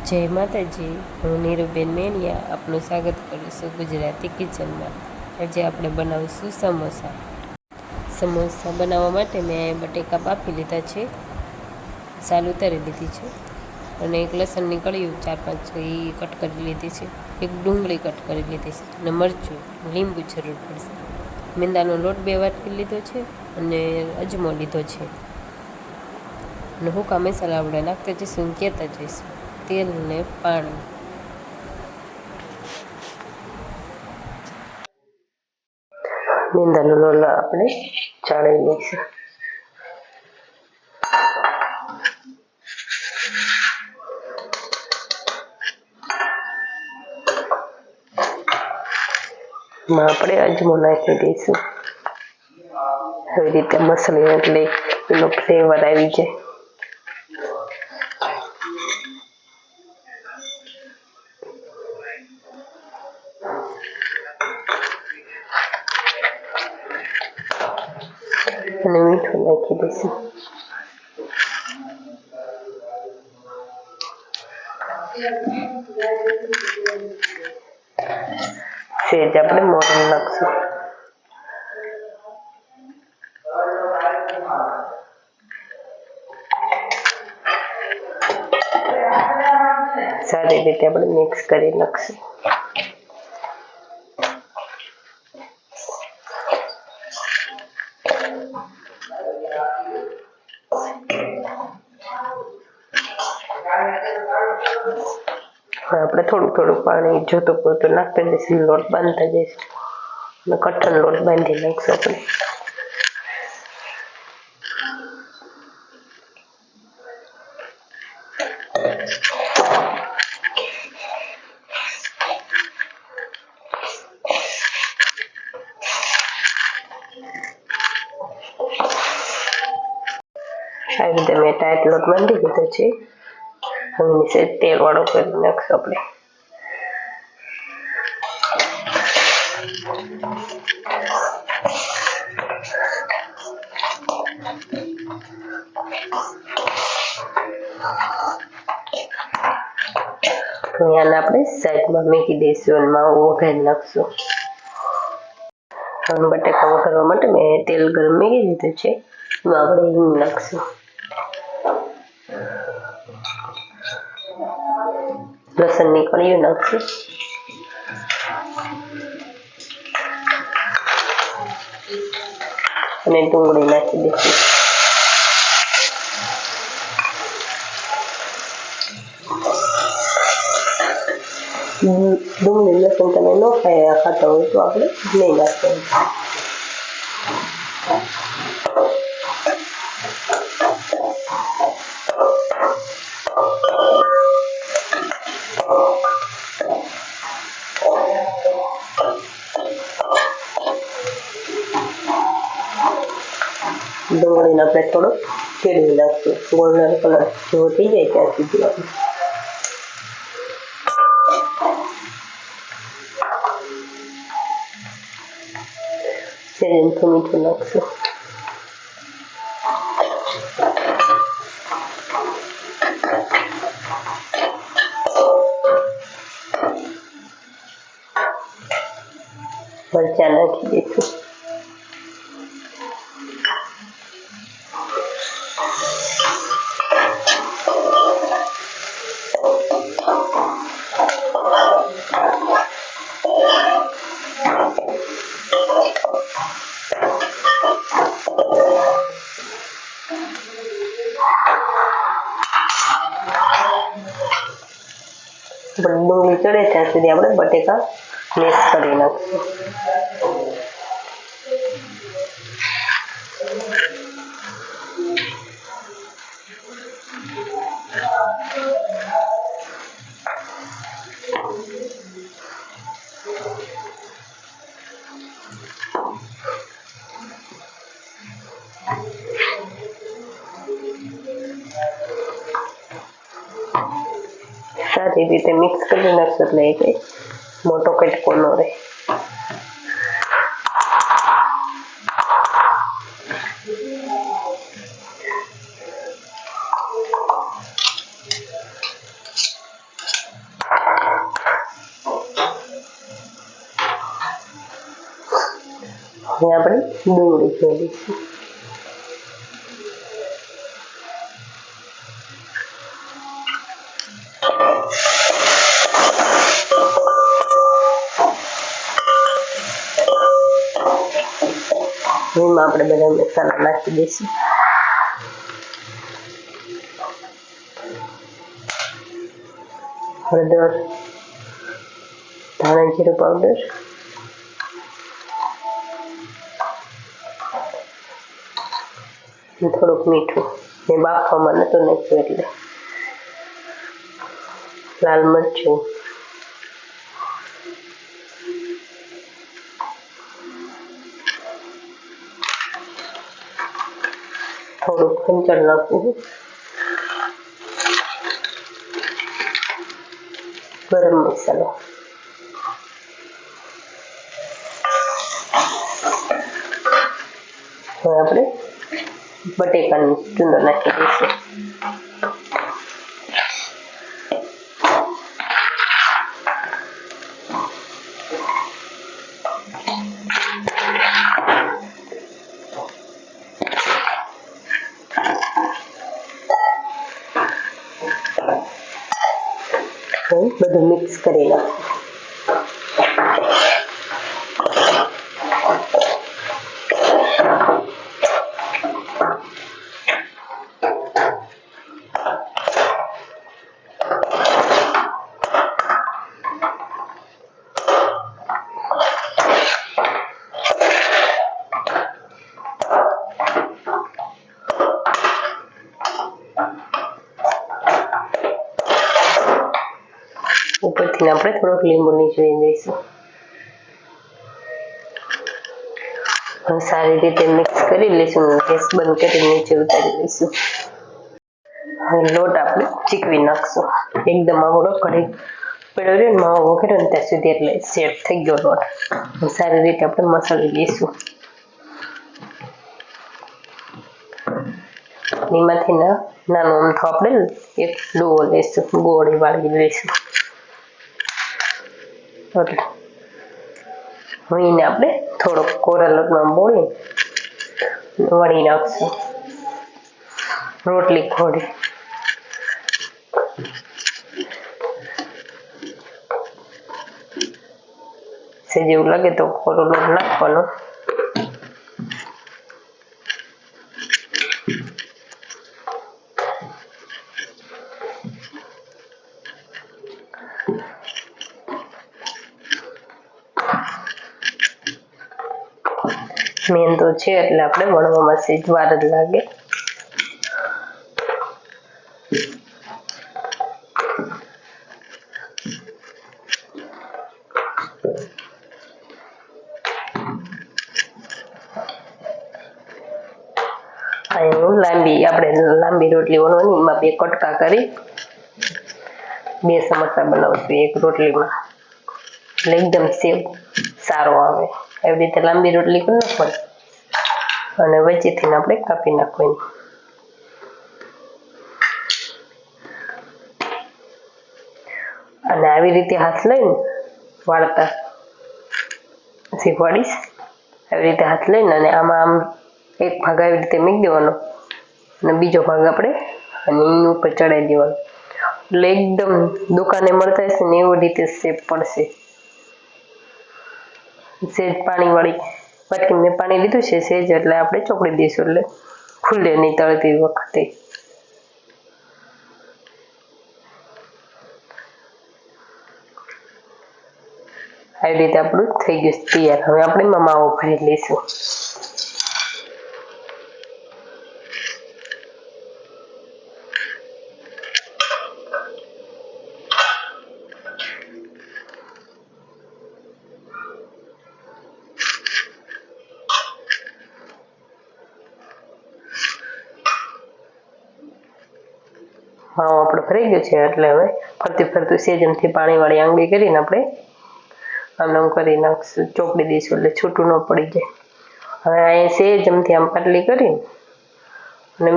જય માતાજી, હું નીરુબેન મેણિયા આપનું સ્વાગત કરું છું ગુજરાતી કિચનમાં। આજે આપણે બનાવીશું સમોસા। સમોસા બનાવવા માટે મેં બટેકા બાફી લીધા છે, સાલ ઉતારી લીધી છે, અને એક લસણની કળીઓ 4-5 એ કટ કરી લીધી છે, એક ડુંગળી કટ કરી લીધી છે, અને મરચું, લીંબુ જરૂર પડશે। મેંદાનો લોટ 2 વાટકી લીધો છે, અને અજમો લીધો છે, અને હુકા મસાલા આપણે નાખતા જઈશું, કહેતા જઈશું। તેલ ને પાણી, મેંદાનો લોટ આપણે ચાળી લઈશું। માં આપણે અજમો નાખી દઈશું। આવી રીતે મસળી એટલે એનો ફ્લેવર આવી જાય। અને મીઠું નાખી દઈશું। સેજ આપણે મોરન નાખશું। સારી રીતે આપણે મિક્સ કરી નાખશું। આપણે થોડું પાણી જોતું પૂરતું નાખતા જઈશું, લોટ બાંધતા જઈશું, અને કઠણ લોટ બાંધી નાખશું આપણે। આવી રીતે મેં ટાઈટ લોટ બાંધી દીધો છે। હવે નીચે તેલ વાળો કરી નાખશું આપણે। આને આપણે સાઈડમાં મૂકી દઈશું અને માવો વઘારી નાખશું। હવે બટાકા વઘારવા માટે મેં તેલ ગરમ મૂકી દીધું છે, એમાં આપણે હિંગ નાખશું, લસણની કળીઓ નાખશું, અને ડુંગળી નાખી દઈશું। ડુંગળી લસણ તમે ન ખાતા હોય તો આપણે નહીં નાખવાનું। ડુંગળીને આપણે થોડો ફેરવી નાખશું, ગોલ્ડન કલર જેવો થઈ જાય ત્યાં સુધી આપણે મીઠું નાખશું। મરચાં નાખી દઈશું। ડુંગળી ચડે ત્યાં સુધી આપણે બટેકા મિક્સ કરી નાખશું। સારી રીતે મિક્સ કરી નાખશું એટલે એ કંઈ મોટો કટકો ન રહે। આપણે ડુંગળી જોડીશું. એમાં આપણે બધા મસાલા નાખી દઈશું. હળદર, ધાણા જીરું પાવડર, થોડુંક મીઠું, ને બાફવામાં નતું નાખ્યું એટલે, લાલ મરચું, થોડુંક ખંચળ નાખવું, ગરમ મસાલો, હવે આપણે બટેકાની ચૂંદો નાખી દઈશું. બધું મિક્સ કરી નાખવું. ઉપરથી આપણે થોડોક લીંબુ નીચોવી દઈશું. સારી રીતે મિક્સ કરી લઈશું. ગેસ બંધ કરી નીચે ઉતારી દઈશું. હવે લોટ આપણે ચીકવી નાખશું. એકદમ આવડો કઢી પડ્યો રહ્યો ને માવો વગેરે ને ત્યાં સુધી એટલે સેટ થઈ ગયો લોટ. સારી રીતે આપણે મસાલી લઈશું. એમાંથી નાનો અમથો આપણે એક ડોવો લઈશું, ગોળી વાળી લઈશું. એને આપણે થોડોક કોરા લોટમાં બોળી વળી નાખશું. રોટલી ઘોડી જેવું લાગે તો કોરો લોટ નાખવાનો. મેંદો છે એટલે આપણે વણવામાં સેજ વાર જ લાગે. લાંબી રોટલી વણવાની, એમાં 2 કટકા કરી 2 સમોસા બનાવશું એક રોટલીમાં, એટલે એકદમ સેવ સારો આવે. એવી રીતે લાંબી રોટલી કરી નાખવાની અને વચ્ચેથી આપણે કાપી નાખવાની. અને આવી રીતે હાથ લઈને વાળતા શીખવાડીશ. આવી રીતે હાથ લઈને અને આમાં આમ એક ભાગ આવી રીતે મૂકી દેવાનો અને બીજો ભાગ આપણે અને એની ઉપર ચડાવી દેવાનો. એટલે એકદમ દુકાને મળતા હશે ને એવી રીતે શેપ પડશે. સેજ પાણીવાળી વાટકી મેં પાણી લીધું છે સેજ, એટલે આપણે ચોપડી દઈશું એટલે ખુલ્લે નહીં તળતી વખતે. આવી રીતે આપણું થઈ ગયું તૈયાર. હવે આપણે માવો ભરી લઈશું. માવો આપણો ભરાઈ ગયો છે એટલે હવે ફરતી ફરતું સેજમથી પાણીવાળી આંગળી કરીને આપણે આમ કરી નાખશું, ચોપડી દઈશું એટલે છૂટું ન પડી જાય. હવે અહીંયા સેજમથી આમ પાટલી કરીને અને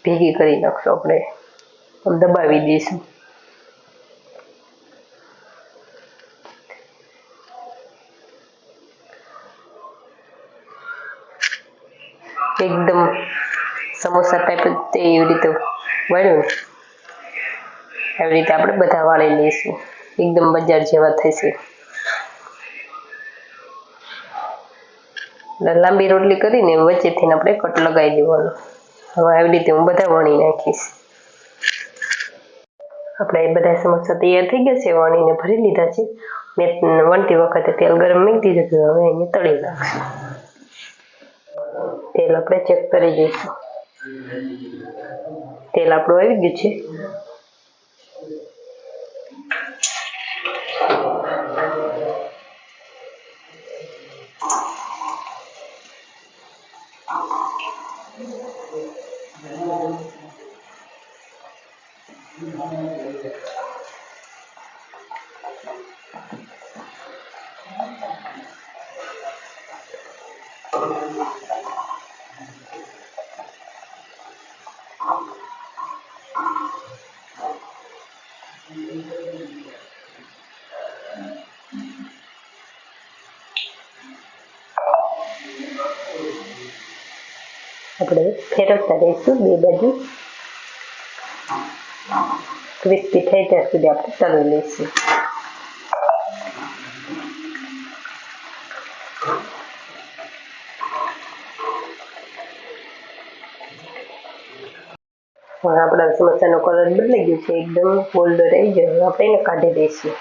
ભેગી કરી નાખશું. આપણે આમ દબાવી દઈશું. એકદમ સમોસા ટાઈપ જ એવી રીતે વળ્યું એવી રીતે આપણે બધા વાળી લઈશું. એકદમ બજાર જેવા થશે. લાંબી રોટલી કરીને વચ્ચેથી આપણે કટ લગાવી દેવાનું. હવે આવી રીતે હું બધા વણી નાખીશ. આપણે બધા સમોસા તૈયાર થઈ ગયા છે. વણીને ભરી લીધા છે. મેં વણતી વખતે તેલ ગરમ મૂકી દીધું. હવે એને તળી નાખશું. તેલ આપણે ચેક કરી દઈશું. તેલ આપણું આવી ગયું છે. આપણે ફેરવતા રહીશું. બે બાજુ ક્રિસ્પી થાય ત્યાં સુધી આપણે તળી લઈશું. આપણા સમોસાનો કલર બદલાઈ ગયો છે. એકદમ ગોલ્ડન આવી ગયો. આપણે એને કાઢી દઈશું.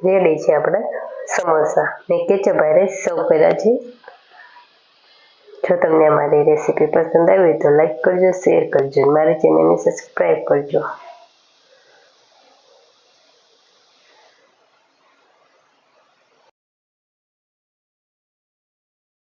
રેડી છે આપણા સમોસા. મેં કેચઅપ હારે સર્વ કર્યા છે. જો તમને મારી રેસીપી પસંદ આવી તો લાઈક કરજો, શેર કરજો, મારી ચેનલને સબસ્ક્રાઈબ કરજો.